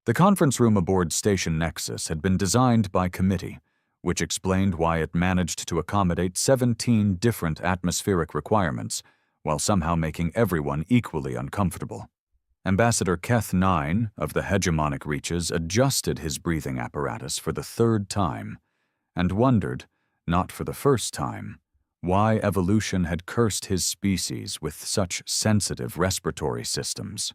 The conference room aboard Station Nexus had been designed by committee, which explained why it managed to accommodate 17 different atmospheric requirements while somehow making everyone equally uncomfortable. Ambassador Keth 9 of the hegemonic reaches adjusted his breathing apparatus for the third time and wondered, not for the first time, why evolution had cursed his species with such sensitive respiratory systems.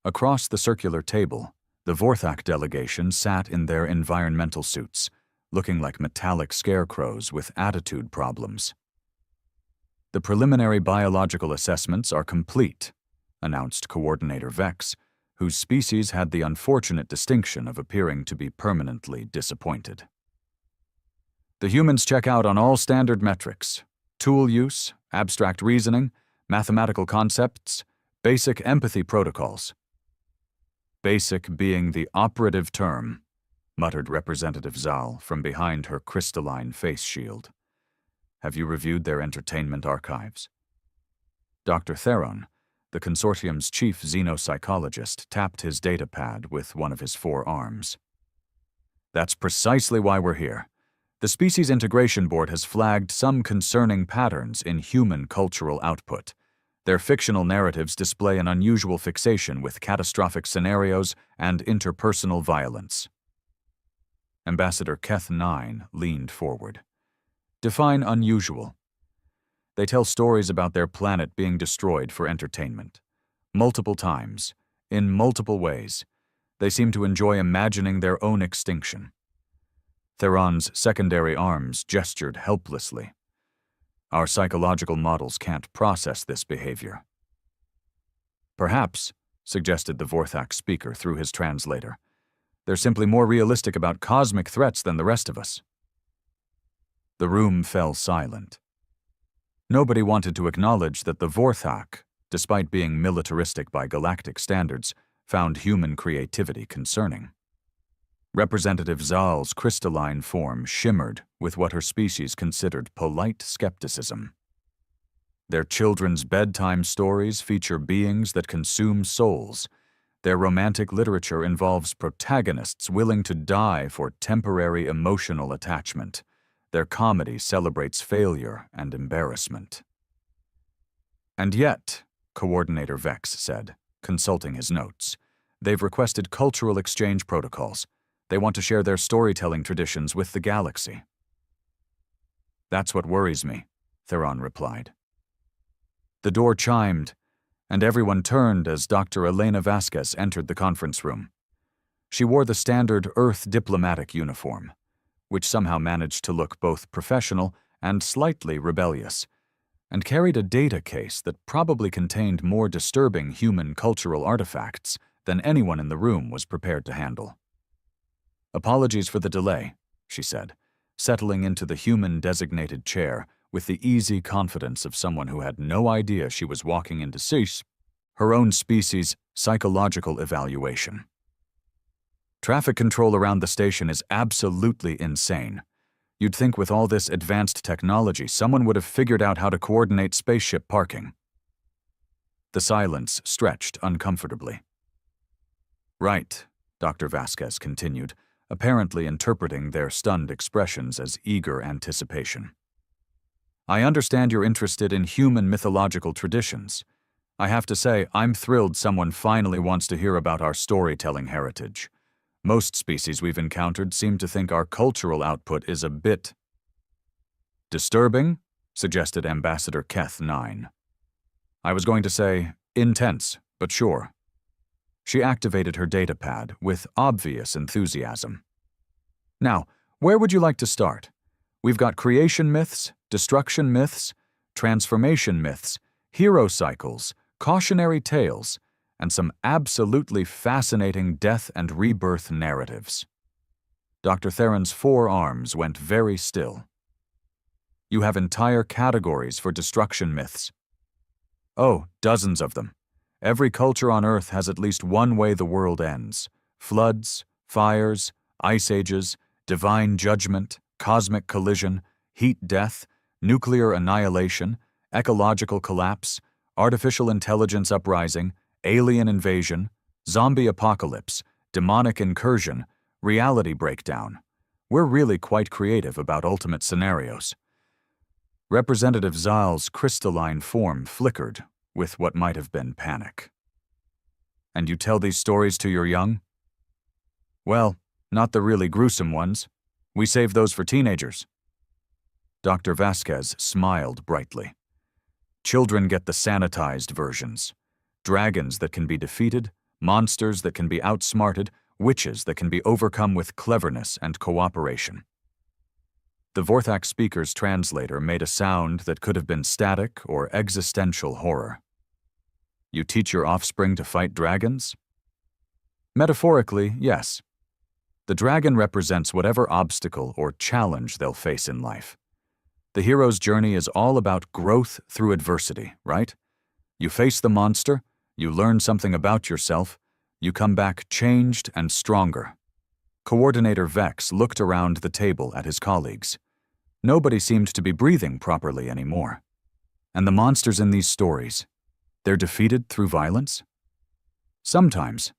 Across the circular table, the Vorthak delegation sat in their environmental suits, looking like metallic scarecrows with attitude problems. "The preliminary biological assessments are complete," announced Coordinator Vex, whose species had the unfortunate distinction of appearing to be permanently disappointed. "The humans check out on all standard metrics: tool use, abstract reasoning, mathematical concepts, basic empathy protocols." "Basic being the operative term," muttered Representative Zal from behind her crystalline face shield. "Have you reviewed their entertainment archives?" Dr. Theron, the consortium's chief xenopsychologist, tapped his data pad with one of his four arms. "That's precisely why we're here. The Species Integration Board has flagged some concerning patterns in human cultural output. Their fictional narratives display an unusual fixation with catastrophic scenarios and interpersonal violence." Ambassador Keth 9 leaned forward. "Define unusual." "They tell stories about their planet being destroyed for entertainment. Multiple times, in multiple ways. They seem to enjoy imagining their own extinction." Theron's secondary arms gestured helplessly. "Our psychological models can't process this behavior." "Perhaps," suggested the Vorthak speaker through his translator, "they're simply more realistic about cosmic threats than the rest of us." The room fell silent. Nobody wanted to acknowledge that the Vorthak, despite being militaristic by galactic standards, found human creativity concerning. Representative Zal's crystalline form shimmered with what her species considered polite skepticism. "Their children's bedtime stories feature beings that consume souls. Their romantic literature involves protagonists willing to die for temporary emotional attachment. Their comedy celebrates failure and embarrassment." "And yet," Coordinator Vex said, consulting his notes, "they've requested cultural exchange protocols. They want to share their storytelling traditions with the galaxy." "That's what worries me," Theron replied. The door chimed, and everyone turned as Dr. Elena Vasquez entered the conference room. She wore the standard Earth diplomatic uniform, which somehow managed to look both professional and slightly rebellious, and carried a data case that probably contained more disturbing human cultural artifacts than anyone in the room was prepared to handle. "Apologies for the delay," she said, settling into the human-designated chair with the easy confidence of someone who had no idea she was walking into her own species' psychological evaluation. "Traffic control around the station is absolutely insane. You'd think with all this advanced technology, someone would have figured out how to coordinate spaceship parking." The silence stretched uncomfortably. "Right," Dr. Vasquez continued, apparently interpreting their stunned expressions as eager anticipation. "I understand you're interested in human mythological traditions. I have to say, I'm thrilled someone finally wants to hear about our storytelling heritage. Most species we've encountered seem to think our cultural output is a bit disturbing," suggested Ambassador Keth 9. "I was going to say intense, but sure." She activated her data pad with obvious enthusiasm. "Now, where would you like to start? We've got creation myths, destruction myths, transformation myths, hero cycles, cautionary tales, and some absolutely fascinating death and rebirth narratives." Dr. Theron's four arms went very still. "You have entire categories for destruction myths." "Oh, dozens of them. Every culture on Earth has at least one way the world ends: floods, fires, ice ages, divine judgment, cosmic collision, heat death, nuclear annihilation, ecological collapse, artificial intelligence uprising, alien invasion, zombie apocalypse, demonic incursion, reality breakdown. We're really quite creative about ultimate scenarios. Representative Zal's crystalline form flickered with what might have been panic. And you tell these stories to your young? Well, not the really gruesome ones. We save those for teenagers. Dr. Vasquez smiled brightly. Children get the sanitized versions. Dragons that can be defeated, monsters that can be outsmarted, witches that can be overcome with cleverness and cooperation. The Vorthak speaker's translator made a sound that could have been static or existential horror. You teach your offspring to fight dragons? Metaphorically, yes. The dragon represents whatever obstacle or challenge they'll face in life. The hero's journey is all about growth through adversity, right? You face the monster, you learn something about yourself, you come back changed and stronger. Coordinator Vex looked around the table at his colleagues. Nobody seemed to be breathing properly anymore. And the monsters in these stories, they're defeated through violence? Sometimes.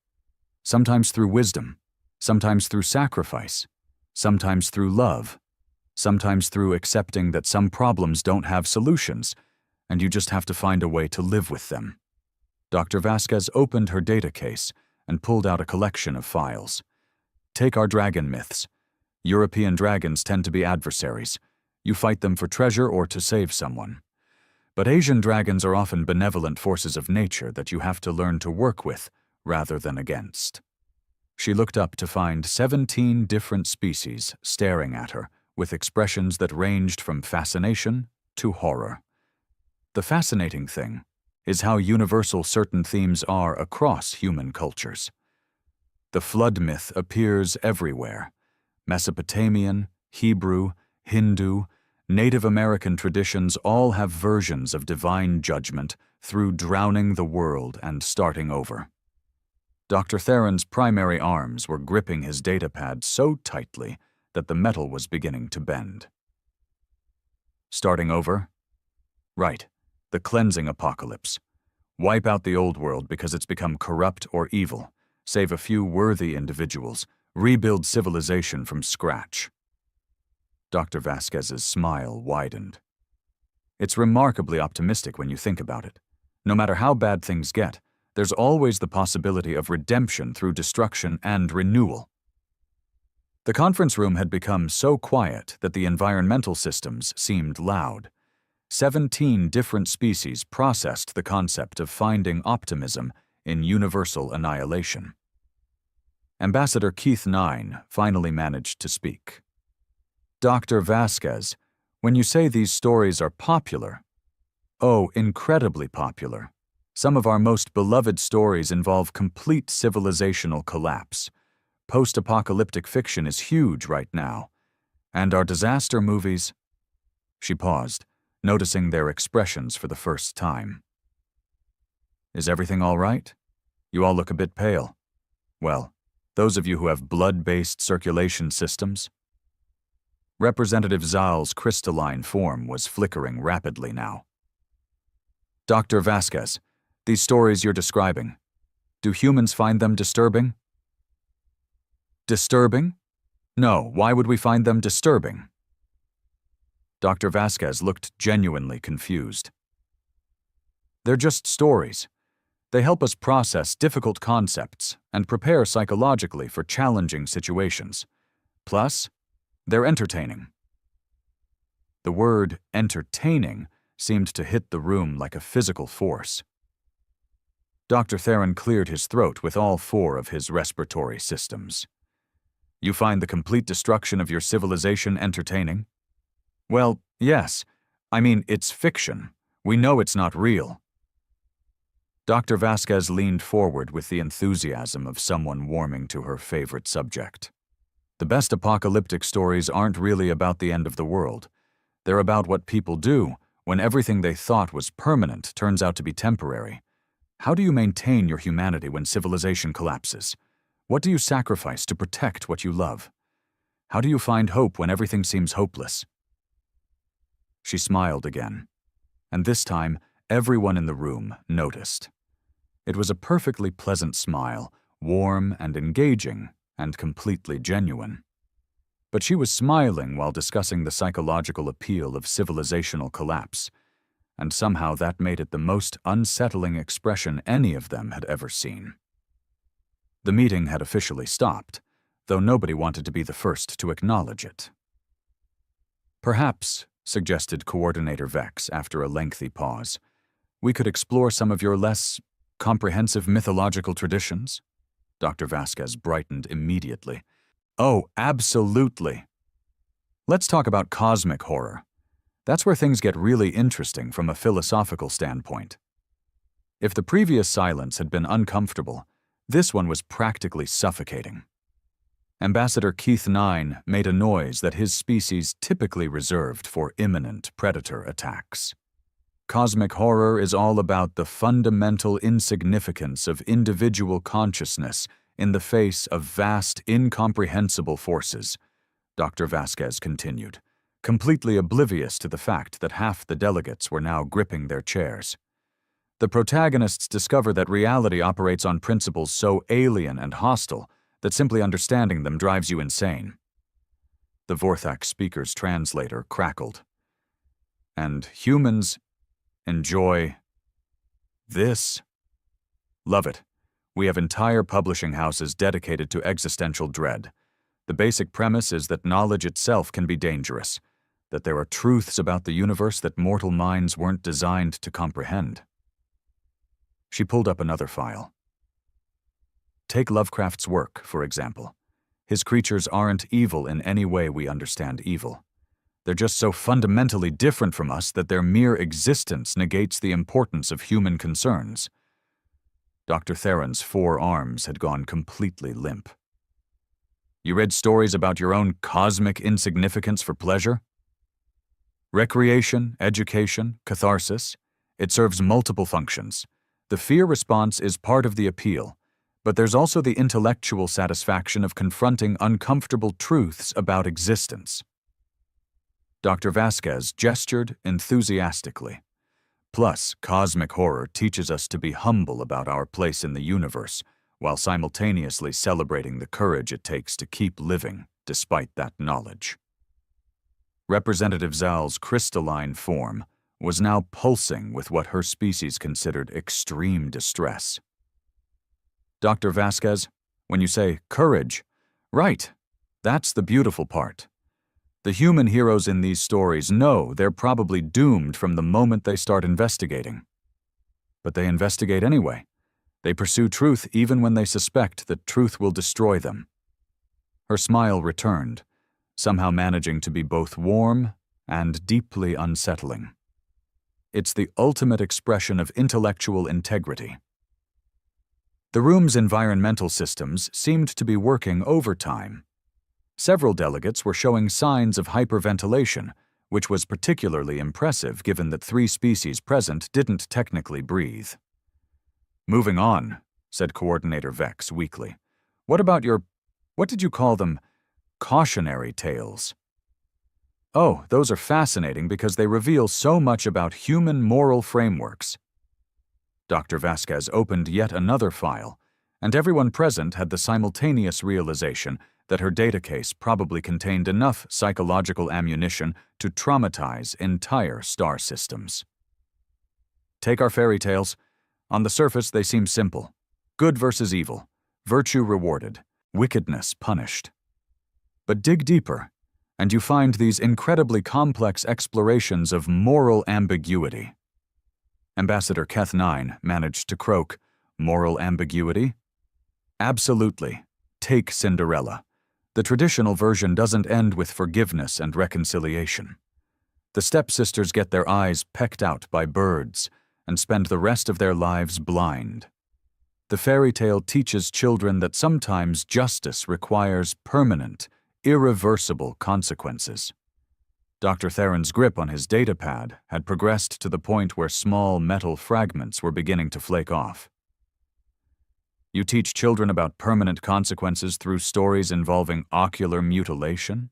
Sometimes through wisdom. Sometimes through sacrifice. Sometimes through love. Sometimes through accepting that some problems don't have solutions, and you just have to find a way to live with them. Dr. Vasquez opened her data case and pulled out a collection of files. Take our dragon myths. European dragons tend to be adversaries. You fight them for treasure or to save someone. But Asian dragons are often benevolent forces of nature that you have to learn to work with rather than against. She looked up to find 17 different species staring at her with expressions that ranged from fascination to horror. The fascinating thing is how universal certain themes are across human cultures. The flood myth appears everywhere. Mesopotamian, Hebrew, Hindu, Native American traditions all have versions of divine judgment through drowning the world and starting over. Dr. Theron's primary arms were gripping his datapad so tightly that the metal was beginning to bend. Starting over? Right, the cleansing apocalypse. Wipe out the old world because it's become corrupt or evil, save a few worthy individuals, rebuild civilization from scratch. Dr. Vasquez's smile widened. It's remarkably optimistic when you think about it. No matter how bad things get, there's always the possibility of redemption through destruction and renewal. The conference room had become so quiet that the environmental systems seemed loud. 17 different species processed the concept of finding optimism in universal annihilation. Ambassador Keith Nine finally managed to speak. Dr. Vasquez, when you say these stories are popular, oh, incredibly popular. Some of our most beloved stories involve complete civilizational collapse. Post-apocalyptic fiction is huge right now. And our disaster movies... She paused, noticing their expressions for the first time. Is everything all right? You all look a bit pale. Well, those of you who have blood-based circulation systems. Representative Zal's crystalline form was flickering rapidly now. Dr. Vasquez, these stories you're describing, do humans find them disturbing? Disturbing? No, why would we find them disturbing? Dr. Vasquez looked genuinely confused. They're just stories. They help us process difficult concepts and prepare psychologically for challenging situations. Plus, they're entertaining. The word entertaining seemed to hit the room like a physical force. Dr. Theron cleared his throat with all 4 of his respiratory systems. You find the complete destruction of your civilization entertaining? Well, yes. I mean, it's fiction. We know it's not real. Dr. Vasquez leaned forward with the enthusiasm of someone warming to her favorite subject. The best apocalyptic stories aren't really about the end of the world. They're about what people do when everything they thought was permanent turns out to be temporary. How do you maintain your humanity when civilization collapses? What do you sacrifice to protect what you love? How do you find hope when everything seems hopeless? She smiled again, and this time everyone in the room noticed. It was a perfectly pleasant smile, warm and engaging, and completely genuine. But she was smiling while discussing the psychological appeal of civilizational collapse, and somehow that made it the most unsettling expression any of them had ever seen. The meeting had officially stopped, though nobody wanted to be the first to acknowledge it. "Perhaps," suggested Coordinator Vex after a lengthy pause, "we could explore some of your less comprehensive mythological traditions?" Dr. Vasquez brightened immediately. "Oh, absolutely. Let's talk about cosmic horror. That's where things get really interesting from a philosophical standpoint. If the previous silence had been uncomfortable, this one was practically suffocating." Ambassador Keith 9 made a noise that his species typically reserved for imminent predator attacks. Cosmic horror is all about the fundamental insignificance of individual consciousness in the face of vast, incomprehensible forces, Dr. Vasquez continued, completely oblivious to the fact that half the delegates were now gripping their chairs. The protagonists discover that reality operates on principles so alien and hostile that simply understanding them drives you insane. The Vorthak speaker's translator crackled. "And humans enjoy this? Love it. We have entire publishing houses dedicated to existential dread. The basic premise is that knowledge itself can be dangerous, that there are truths about the universe that mortal minds weren't designed to comprehend." She pulled up another file. Take Lovecraft's work, for example. His creatures aren't evil in any way we understand evil. They're just so fundamentally different from us that their mere existence negates the importance of human concerns. Dr. Theron's forearms had gone completely limp. "You read stories about your own cosmic insignificance for pleasure? Recreation, education, catharsis. It serves multiple functions. The fear response is part of the appeal, but there's also the intellectual satisfaction of confronting uncomfortable truths about existence." Dr. Vasquez gestured enthusiastically. "Plus, cosmic horror teaches us to be humble about our place in the universe, while simultaneously celebrating the courage it takes to keep living despite that knowledge." Representative Zal's crystalline form was now pulsing with what her species considered extreme distress. "Dr. Vasquez, when you say courage, right, that's the beautiful part. The human heroes in these stories know they're probably doomed from the moment they start investigating. But they investigate anyway. They pursue truth even when they suspect that truth will destroy them." Her smile returned, somehow managing to be both warm and deeply unsettling. "It's the ultimate expression of intellectual integrity." The room's environmental systems seemed to be working overtime. Several delegates were showing signs of hyperventilation, which was particularly impressive given that 3 species present didn't technically breathe. "Moving on," said Coordinator Vex weakly. "What about what did you call them? Cautionary tales?" "Oh, those are fascinating because they reveal so much about human moral frameworks." Dr. Vasquez opened yet another file, and everyone present had the simultaneous realization that her data case probably contained enough psychological ammunition to traumatize entire star systems. "Take our fairy tales. On the surface, they seem simple. Good versus evil, virtue rewarded, wickedness punished. But dig deeper, and you find these incredibly complex explorations of moral ambiguity." Ambassador Keth 9 managed to croak, "Moral ambiguity?" "Absolutely. Take Cinderella. The traditional version doesn't end with forgiveness and reconciliation. The stepsisters get their eyes pecked out by birds and spend the rest of their lives blind. The fairy tale teaches children that sometimes justice requires permanent, irreversible consequences." Dr. Theron's grip on his datapad had progressed to the point where small metal fragments were beginning to flake off. "You teach children about permanent consequences through stories involving ocular mutilation?"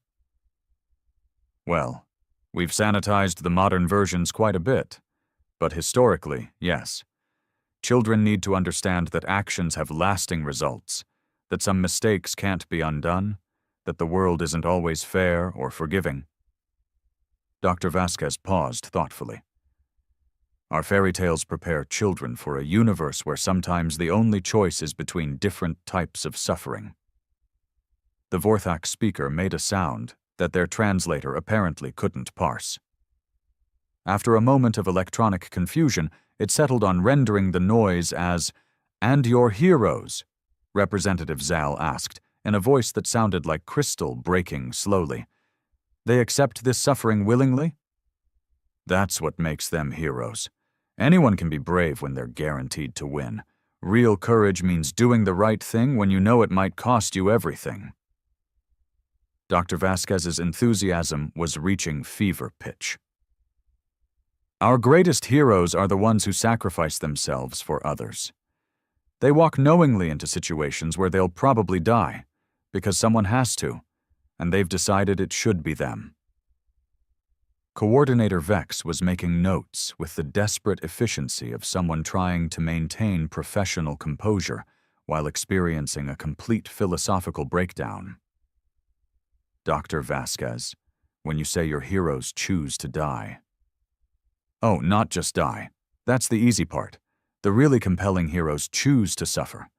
"Well, we've sanitized the modern versions quite a bit, but historically, yes. Children need to understand that actions have lasting results, that some mistakes can't be undone, that the world isn't always fair or forgiving. Dr. Vasquez paused thoughtfully. Our fairy tales prepare children for a universe where sometimes the only choice is between different types of suffering. The Vorthak speaker made a sound that their translator apparently couldn't parse. After a moment of electronic confusion, it settled on rendering the noise as, "And your heroes?" Representative Zal asked, in a voice that sounded like crystal breaking slowly. "They accept this suffering willingly?" "That's what makes them heroes. Anyone can be brave when they're guaranteed to win. Real courage means doing the right thing when you know it might cost you everything." Dr. Vasquez's enthusiasm was reaching fever pitch. Our greatest heroes are the ones who sacrifice themselves for others. They walk knowingly into situations where they'll probably die, because someone has to, and they've decided it should be them. Coordinator Vex was making notes with the desperate efficiency of someone trying to maintain professional composure while experiencing a complete philosophical breakdown. "Dr. Vasquez, when you say your heroes choose to die..." "Oh, not just die. That's the easy part. The really compelling heroes choose to suffer.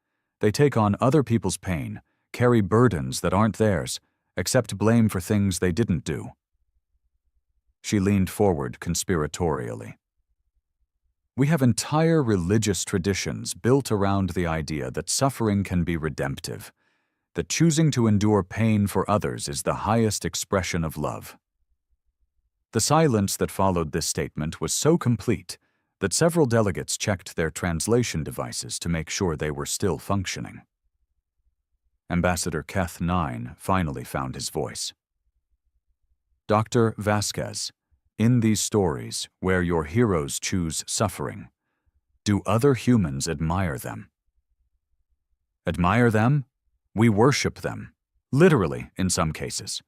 They take on other people's pain, carry burdens that aren't theirs, accept blame for things they didn't do." She leaned forward conspiratorially. "We have entire religious traditions built around the idea that suffering can be redemptive, that choosing to endure pain for others is the highest expression of love." The silence that followed this statement was so complete that several delegates checked their translation devices to make sure they were still functioning. Ambassador Keth 9 finally found his voice. "Dr. Vasquez, in these stories where your heroes choose suffering, do other humans admire them?" "Admire them? We worship them. Literally, in some cases.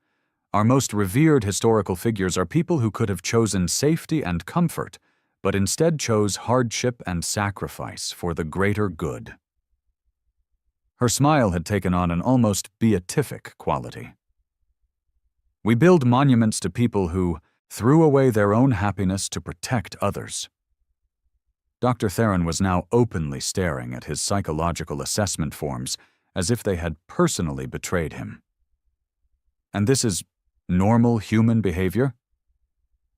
Our most revered historical figures are people who could have chosen safety and comfort, but instead chose hardship and sacrifice for the greater good." Her smile had taken on an almost beatific quality. "We build monuments to people who threw away their own happiness to protect others." Dr. Theron was now openly staring at his psychological assessment forms as if they had personally betrayed him. "And this is normal human behavior?"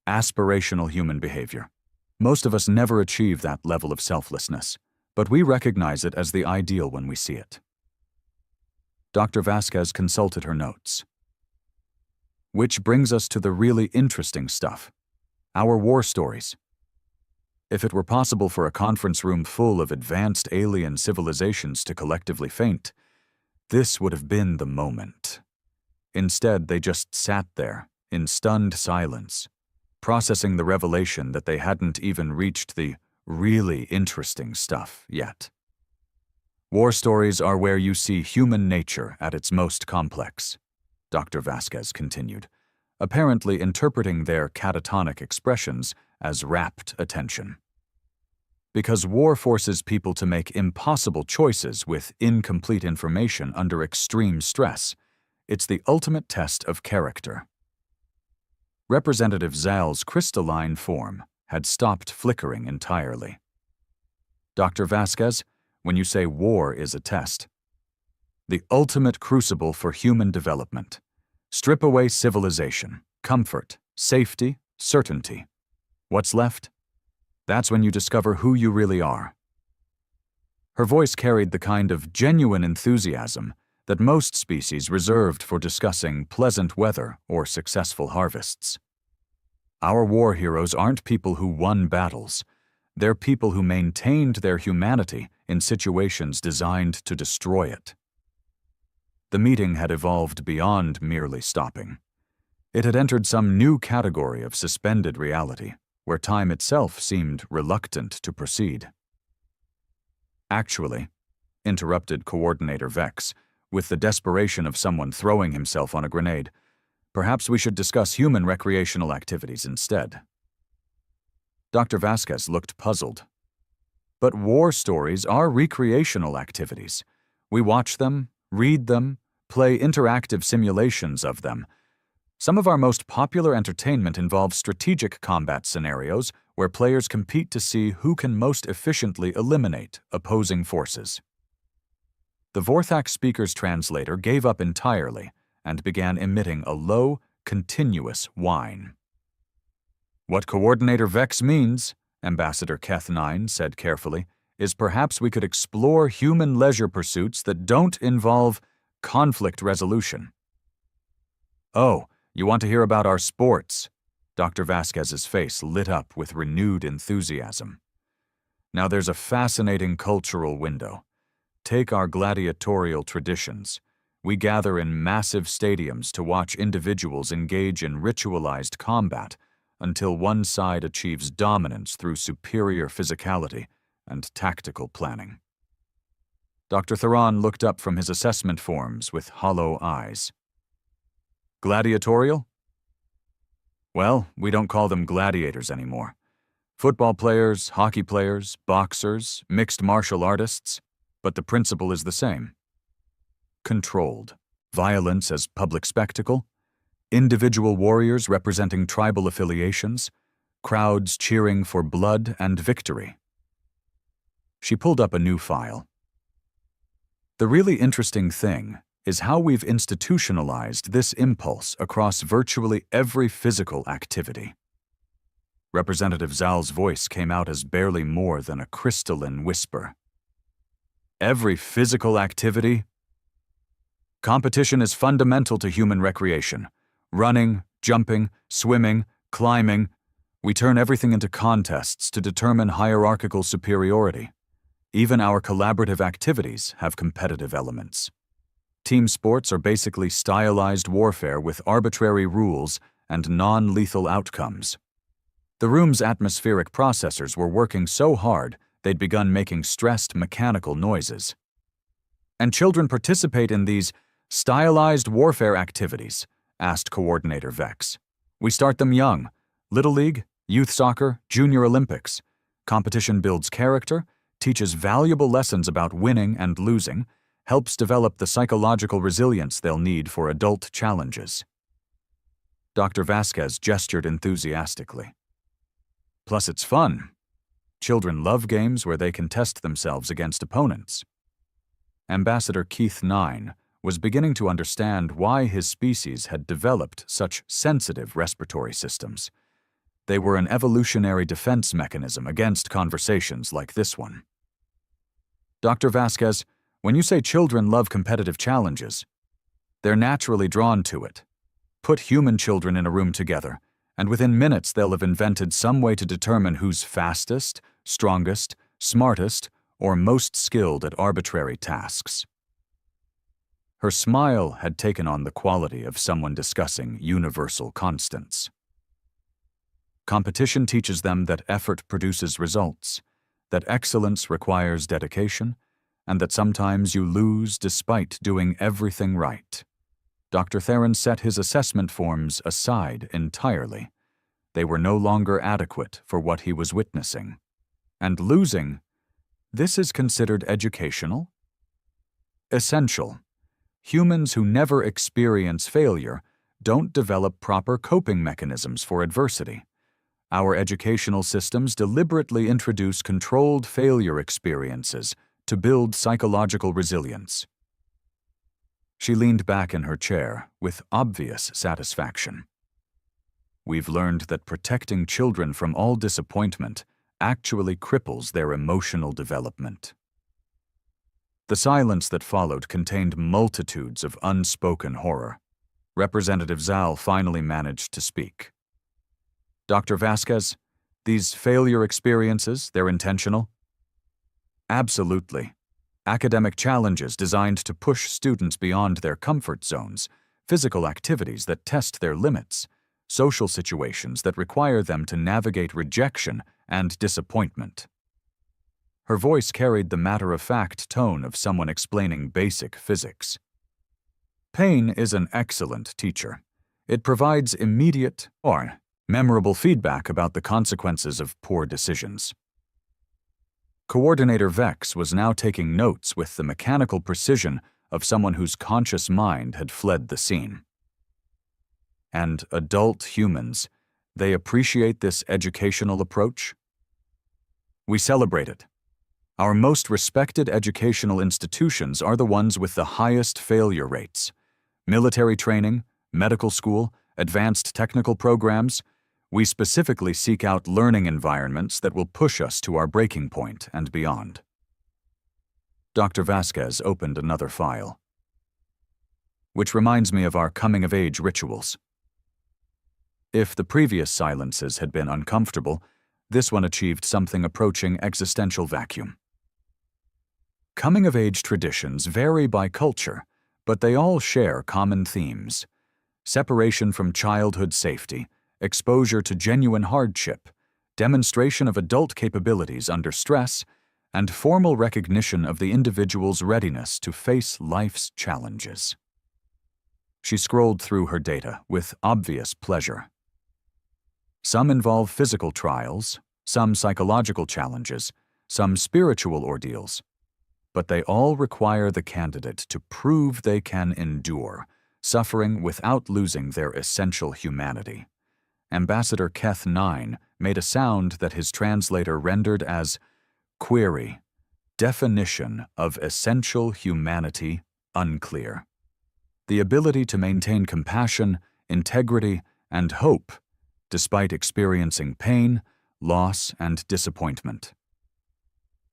"Aspirational human behavior. Most of us never achieve that level of selflessness, but we recognize it as the ideal when we see it." Dr. Vasquez consulted her notes. "Which brings us to the really interesting stuff. Our war stories. If it were possible for a conference room full of advanced alien civilizations to collectively faint, this would have been the moment. Instead, they just sat there, in stunned silence, processing the revelation that they hadn't even reached the really interesting stuff yet. War stories are where you see human nature at its most complex," Dr. Vasquez continued, apparently interpreting their catatonic expressions as rapt attention. "Because war forces people to make impossible choices with incomplete information under extreme stress. It's the ultimate test of character." Representative Zal's crystalline form had stopped flickering entirely. "Dr. Vasquez, when you say war is a test, the ultimate crucible for human development. Strip away civilization, comfort, safety, certainty. What's left? That's when you discover who you really are." Her voice carried the kind of genuine enthusiasm that most species reserved for discussing pleasant weather or successful harvests. "Our war heroes aren't people who won battles. They're people who maintained their humanity in situations designed to destroy it." The meeting had evolved beyond merely stopping. It had entered some new category of suspended reality, where time itself seemed reluctant to proceed. "Actually," interrupted Coordinator Vex, with the desperation of someone throwing himself on a grenade, "perhaps we should discuss human recreational activities instead." Dr. Vasquez looked puzzled. But war stories are recreational activities. We watch them, read them, play interactive simulations of them. Some of our most popular entertainment involves strategic combat scenarios where players compete to see who can most efficiently eliminate opposing forces. The Vorthak speaker's translator gave up entirely and began emitting a low, continuous whine. "What Coordinator Vex means," Ambassador Keth9 said carefully, "is perhaps we could explore human leisure pursuits that don't involve conflict resolution." "Oh, you want to hear about our sports?" Dr. Vasquez's face lit up with renewed enthusiasm. "Now there's a fascinating cultural window. Take our gladiatorial traditions. We gather in massive stadiums to watch individuals engage in ritualized combat until one side achieves dominance through superior physicality and tactical planning." Dr. Theron looked up from his assessment forms with hollow eyes. "Gladiatorial? Well, we don't call them gladiators anymore. Football players, hockey players, boxers, mixed martial artists, but the principle is the same. Controlled. Violence as public spectacle. Individual warriors representing tribal affiliations. Crowds cheering for blood and victory." She pulled up a new file. "The really interesting thing is how we've institutionalized this impulse across virtually every physical activity." Representative Zal's voice came out as barely more than a crystalline whisper. "Every physical activity? Competition is fundamental to human recreation. Running, jumping, swimming, climbing. We turn everything into contests to determine hierarchical superiority. Even our collaborative activities have competitive elements. Team sports are basically stylized warfare with arbitrary rules and non-lethal outcomes. The room's atmospheric processors were working so hard they'd begun making stressed mechanical noises. And children participate in these stylized warfare activities, asked Coordinator Vex. We start them young. Little League, youth soccer, junior Olympics. Competition builds character, teaches valuable lessons about winning and losing, helps develop the psychological resilience they'll need for adult challenges. Dr. Vasquez gestured enthusiastically. Plus it's fun. Children love games where they can test themselves against opponents. Ambassador Keith-9 was beginning to understand why his species had developed such sensitive respiratory systems. They were an evolutionary defense mechanism against conversations like this one. Dr. Vasquez, when you say children love competitive challenges, they're naturally drawn to it. Put human children in a room together, and within minutes they'll have invented some way to determine who's fastest, strongest, smartest, or most skilled at arbitrary tasks. Her smile had taken on the quality of someone discussing universal constants. Competition teaches them that effort produces results, that excellence requires dedication, and that sometimes you lose despite doing everything right. Dr. Theron set his assessment forms aside entirely. They were no longer adequate for what he was witnessing. And losing, this is considered educational? Essential. Humans who never experience failure don't develop proper coping mechanisms for adversity. Our educational systems deliberately introduce controlled failure experiences to build psychological resilience. She leaned back in her chair with obvious satisfaction. We've learned that protecting children from all disappointment actually cripples their emotional development. The silence that followed contained multitudes of unspoken horror. Representative Zal finally managed to speak. Dr. Vasquez, these failure experiences, they're intentional? Absolutely. Academic challenges designed to push students beyond their comfort zones, physical activities that test their limits, social situations that require them to navigate rejection and disappointment. Her voice carried the matter-of-fact tone of someone explaining basic physics. Pain is an excellent teacher. It provides immediate or memorable feedback about the consequences of poor decisions. Coordinator Vex was now taking notes with the mechanical precision of someone whose conscious mind had fled the scene. And adult humans, they appreciate this educational approach? We celebrate it. Our most respected educational institutions are the ones with the highest failure rates. Military training, medical school, advanced technical programs. We specifically seek out learning environments that will push us to our breaking point and beyond. Dr. Vasquez opened another file. Which reminds me of our coming-of-age rituals. If the previous silences had been uncomfortable, this one achieved something approaching existential vacuum. Coming-of-age traditions vary by culture, but they all share common themes: separation from childhood safety, exposure to genuine hardship, demonstration of adult capabilities under stress, and formal recognition of the individual's readiness to face life's challenges. She scrolled through her data with obvious pleasure. Some involve physical trials, some psychological challenges, some spiritual ordeals, but they all require the candidate to prove they can endure, suffering without losing their essential humanity. Ambassador Keth 9 made a sound that his translator rendered as query, definition of essential humanity unclear. The ability to maintain compassion, integrity, and hope despite experiencing pain, loss, and disappointment.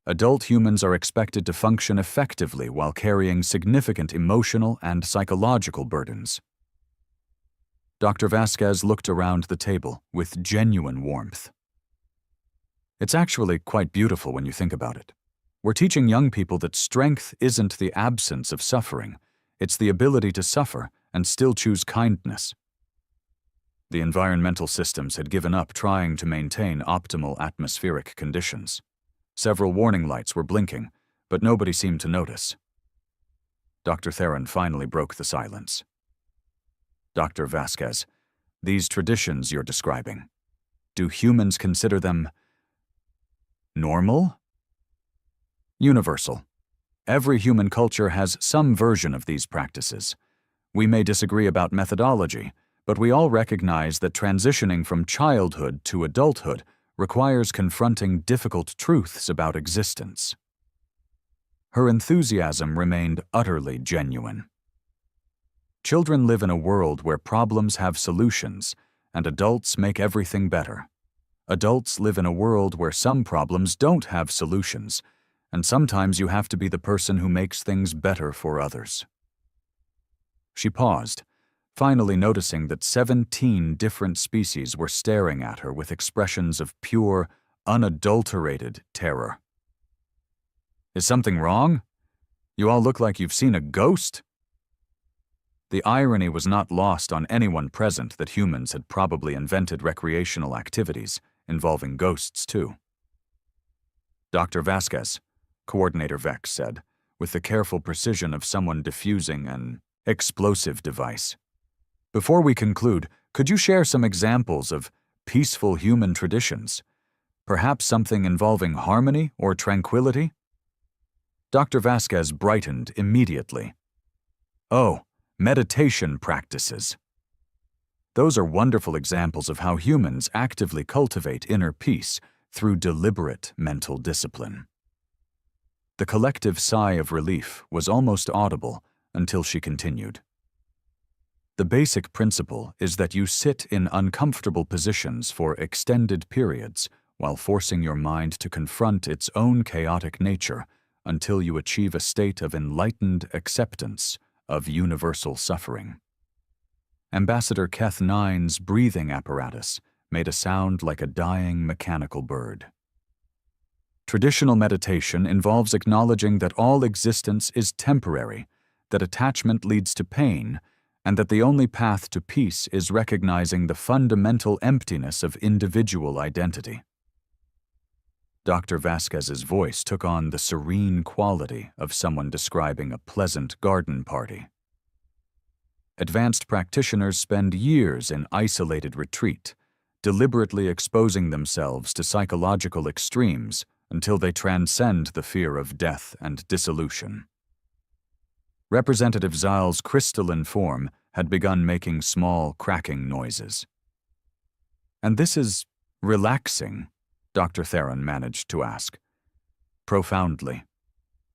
Adult humans are expected to function effectively while carrying significant emotional and psychological burdens. Dr. Vasquez looked around the table with genuine warmth. It's actually quite beautiful when you think about it. We're teaching young people that strength isn't the absence of suffering, it's the ability to suffer and still choose kindness. The environmental systems had given up trying to maintain optimal atmospheric conditions. Several warning lights were blinking, but nobody seemed to notice. Dr. Theron finally broke the silence. Dr. Vasquez, these traditions you're describing, do humans consider them normal? Universal. Every human culture has some version of these practices. We may disagree about methodology, but we all recognize that transitioning from childhood to adulthood requires confronting difficult truths about existence. Her enthusiasm remained utterly genuine. Children live in a world where problems have solutions, and adults make everything better. Adults live in a world where some problems don't have solutions, and sometimes you have to be the person who makes things better for others. She paused, finally noticing that 17 different species were staring at her with expressions of pure, unadulterated terror. Is something wrong? You all look like you've seen a ghost? The irony was not lost on anyone present that humans had probably invented recreational activities involving ghosts too. Dr. Vasquez, Coordinator Vex said, with the careful precision of someone defusing an explosive device. Before we conclude, could you share some examples of peaceful human traditions? Perhaps something involving harmony or tranquility? Dr. Vasquez brightened immediately. Oh, meditation practices. Those are wonderful examples of how humans actively cultivate inner peace through deliberate mental discipline. The collective sigh of relief was almost audible until she continued. The basic principle is that you sit in uncomfortable positions for extended periods while forcing your mind to confront its own chaotic nature until you achieve a state of enlightened acceptance of universal suffering. Ambassador Keth 9's breathing apparatus made a sound like a dying mechanical bird. Traditional meditation involves acknowledging that all existence is temporary, that attachment leads to pain, and that the only path to peace is recognizing the fundamental emptiness of individual identity. Dr. Vasquez's voice took on the serene quality of someone describing a pleasant garden party. Advanced practitioners spend years in isolated retreat, deliberately exposing themselves to psychological extremes until they transcend the fear of death and dissolution. Representative Zyl's crystalline form had begun making small, cracking noises. "And this is relaxing?" Dr. Theron managed to ask. "Profoundly.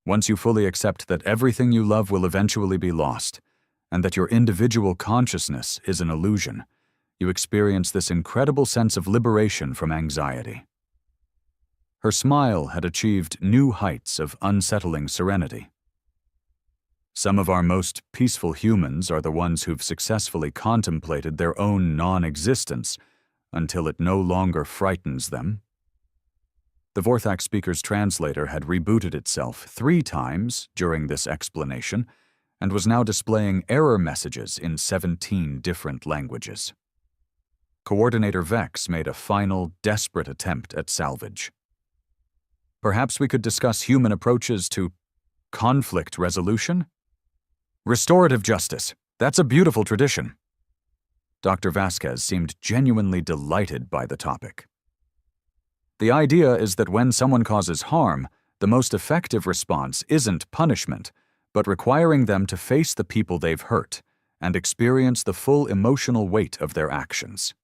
Once you fully accept that everything you love will eventually be lost, and that your individual consciousness is an illusion, you experience this incredible sense of liberation from anxiety." Her smile had achieved new heights of unsettling serenity. "Some of our most peaceful humans are the ones who've successfully contemplated their own non-existence until it no longer frightens them." The Vorthak speaker's translator had rebooted itself 3 times during this explanation and was now displaying error messages in 17 different languages. Coordinator Vex made a final, desperate attempt at salvage. "Perhaps we could discuss human approaches to conflict resolution? Restorative justice. That's a beautiful tradition." Dr. Vasquez seemed genuinely delighted by the topic. "The idea is that when someone causes harm, the most effective response isn't punishment, but requiring them to face the people they've hurt and experience the full emotional weight of their actions."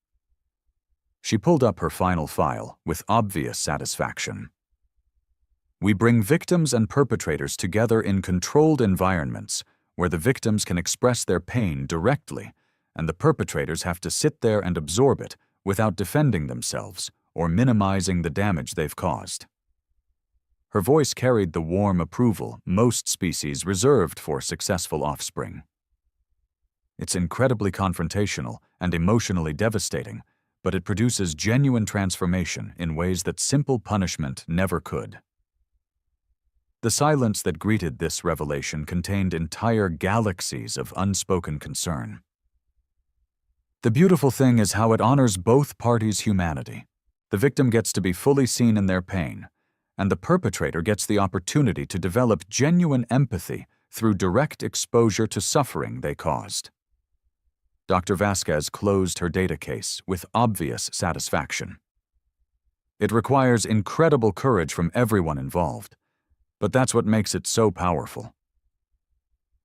She pulled up her final file with obvious satisfaction. "We bring victims and perpetrators together in controlled environments where the victims can express their pain directly, and the perpetrators have to sit there and absorb it without defending themselves or minimizing the damage they've caused." Her voice carried the warm approval most species reserved for successful offspring. "It's incredibly confrontational and emotionally devastating, but it produces genuine transformation in ways that simple punishment never could." The silence that greeted this revelation contained entire galaxies of unspoken concern. "The beautiful thing is how it honors both parties' humanity. The victim gets to be fully seen in their pain, and the perpetrator gets the opportunity to develop genuine empathy through direct exposure to suffering they caused." Dr. Vasquez closed her data case with obvious satisfaction. "It requires incredible courage from everyone involved, but that's what makes it so powerful."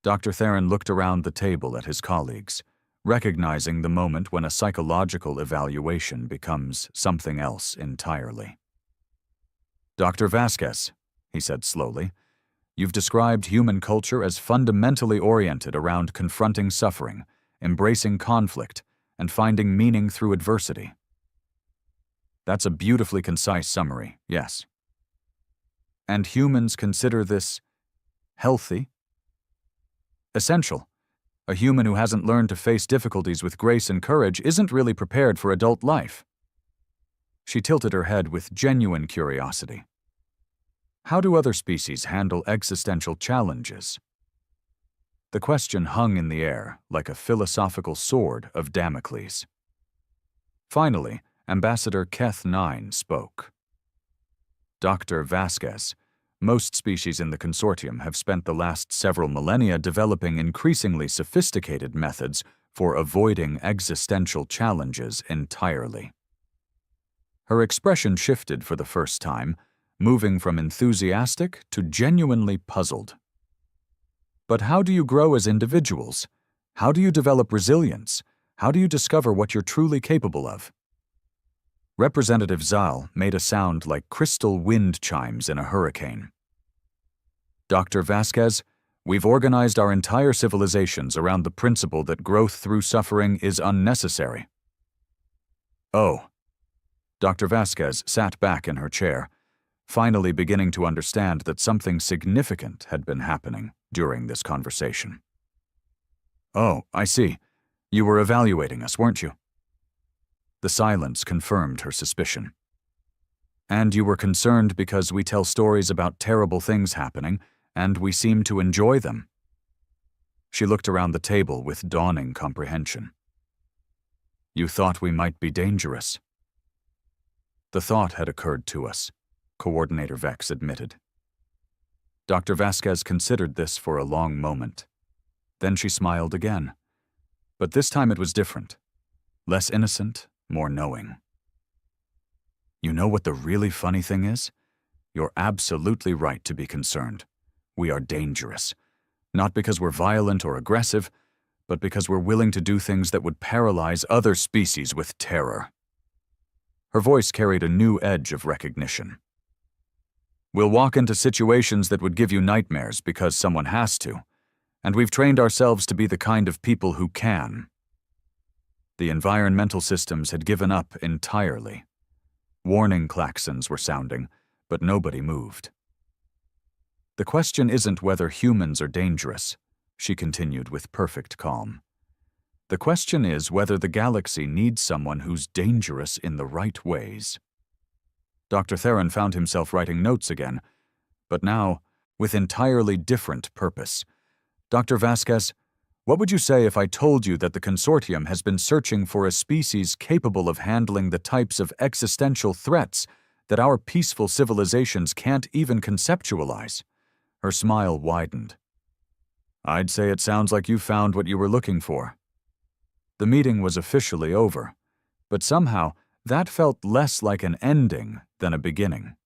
Dr. Theron looked around the table at his colleagues, recognizing the moment when a psychological evaluation becomes something else entirely. "Dr. Vasquez," he said slowly, "you've described human culture as fundamentally oriented around confronting suffering, embracing conflict, and finding meaning through adversity. That's a beautifully concise summary, yes. And humans consider this healthy? Essential. A human who hasn't learned to face difficulties with grace and courage isn't really prepared for adult life." She tilted her head with genuine curiosity. "How do other species handle existential challenges?" The question hung in the air like a philosophical sword of Damocles. Finally, Ambassador Keth 9 spoke. "Dr. Vasquez, most species in the consortium have spent the last several millennia developing increasingly sophisticated methods for avoiding existential challenges entirely." Her expression shifted for the first time, moving from enthusiastic to genuinely puzzled. "But how do you grow as individuals? How do you develop resilience? How do you discover what you're truly capable of?" Representative Zyl made a sound like crystal wind chimes in a hurricane. "Dr. Vasquez, we've organized our entire civilizations around the principle that growth through suffering is unnecessary." "Oh." Dr. Vasquez sat back in her chair, finally beginning to understand that something significant had been happening during this conversation. "Oh, I see. You were evaluating us, weren't you?" The silence confirmed her suspicion. "And you were concerned because we tell stories about terrible things happening, and we seem to enjoy them." She looked around the table with dawning comprehension. "You thought we might be dangerous." "The thought had occurred to us," Coordinator Vex admitted. Dr. Vasquez considered this for a long moment. Then she smiled again. But this time it was different. Less innocent, more knowing. "You know what the really funny thing is? You're absolutely right to be concerned. We are dangerous. Not because we're violent or aggressive, but because we're willing to do things that would paralyze other species with terror. Her voice carried a new edge of recognition. We'll walk into situations that would give you nightmares because someone has to, and we've trained ourselves to be the kind of people who can. The environmental systems had given up entirely. Warning klaxons were sounding, but nobody moved. The question isn't whether humans are dangerous, she continued with perfect calm. The question is whether the galaxy needs someone who's dangerous in the right ways. Dr. Theron found himself writing notes again, but now with entirely different purpose. Dr. Vasquez, what would you say if I told you that the consortium has been searching for a species capable of handling the types of existential threats that our peaceful civilizations can't even conceptualize? Her smile widened. I'd say it sounds like you found what you were looking for. The meeting was officially over, but somehow that felt less like an ending than a beginning.